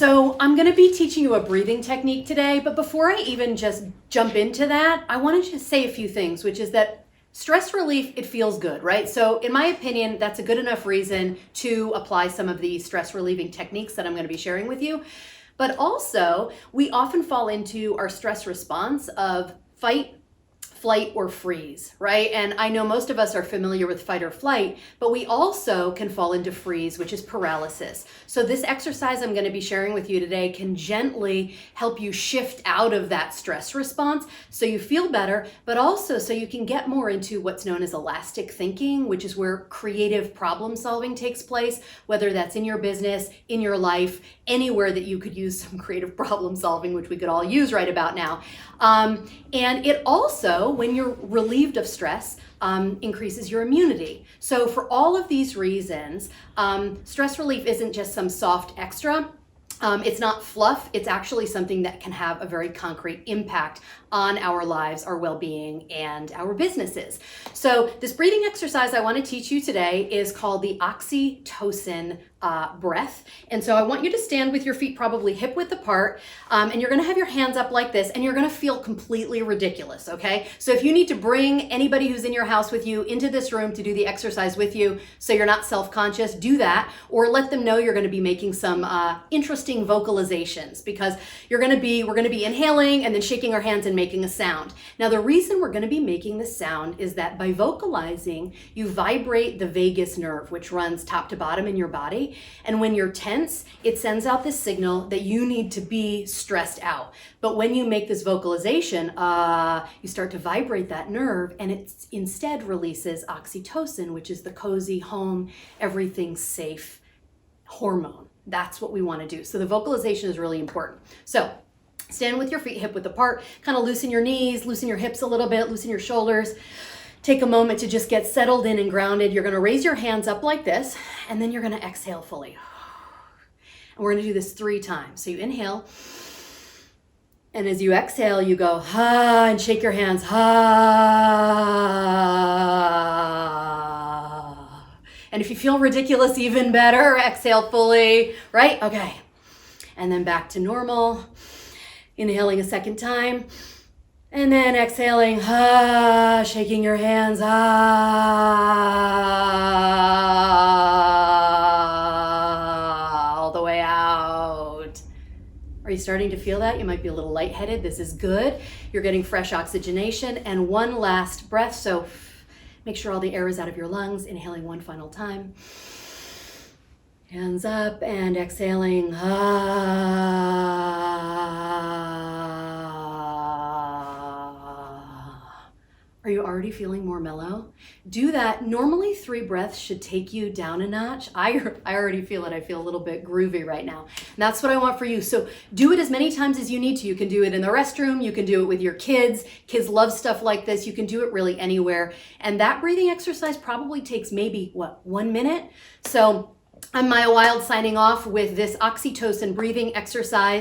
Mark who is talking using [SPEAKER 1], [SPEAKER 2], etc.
[SPEAKER 1] So I'm going to be teaching you a breathing technique today, but before I even just jump into that, I want to just say a few things, which is that stress relief, it feels good, right? So in my opinion, that's a good enough reason to apply some of the stress relieving techniques that I'm going to be sharing with you. But also, we often fall into our stress response of fight, flight, or freeze, right? And I know most of us are familiar with fight or flight, but we also can fall into freeze, which is paralysis. So this exercise I'm going to be sharing with you today can gently help you shift out of that stress response so you feel better, but also so you can get more into what's known as elastic thinking, which is where creative problem solving takes place, whether that's in your business, in your life, anywhere that you could use some creative problem solving, which we could all use right about now. And it also, when you're relieved of stress, increases your immunity. So for all of these reasons, stress relief isn't just some soft extra. It's not fluff. It's actually something that can have a very concrete impact on our lives, our well-being, and our businesses. So this breathing exercise I want to teach you today is called the oxytocin breath. And so I want you to stand with your feet probably hip width apart, and you're going to have your hands up like this, and you're going to feel completely ridiculous, okay? So if you need to bring anybody who's in your house with you into this room to do the exercise with you so you're not self-conscious, do that, or let them know you're going to be making some interesting vocalizations, because we're going to be inhaling and then shaking our hands and making a sound. Now, the reason we're going to be making the sound is that by vocalizing, you vibrate the vagus nerve, which runs top to bottom in your body. And when you're tense, it sends out this signal that you need to be stressed out. But when you make this vocalization, you start to vibrate that nerve, and it instead releases oxytocin, which is the cozy, home, everything's safe hormone. That's what we want to do. So the vocalization is really important. So stand with your feet hip width apart, kind of loosen your knees, loosen your hips a little bit, loosen your shoulders. Take a moment to just get settled in and grounded. You're going to raise your hands up like this, and then you're going to exhale fully. And we're going to do this 3 times. So you inhale, and as you exhale, you go, ha, and shake your hands, ha. And if you feel ridiculous, even better, exhale fully, right? Okay. And then back to normal. Inhaling a second time. And then exhaling, shaking your hands, all the way out. Are you starting to feel that? You might be a little lightheaded. This is good. You're getting fresh oxygenation. And one last breath. So make sure all the air is out of your lungs. Inhaling one final time. Hands up and exhaling. Are you already feeling more mellow? Do that. Normally 3 breaths should take you down a notch. I already feel it. I feel a little bit groovy right now. And that's what I want for you. So do it as many times as you need to. You can do it in the restroom. You can do it with your kids. Kids love stuff like this. You can do it really anywhere. And that breathing exercise probably takes maybe, 1 minute? So I'm Maia Wilde signing off with this oxytocin breathing exercise.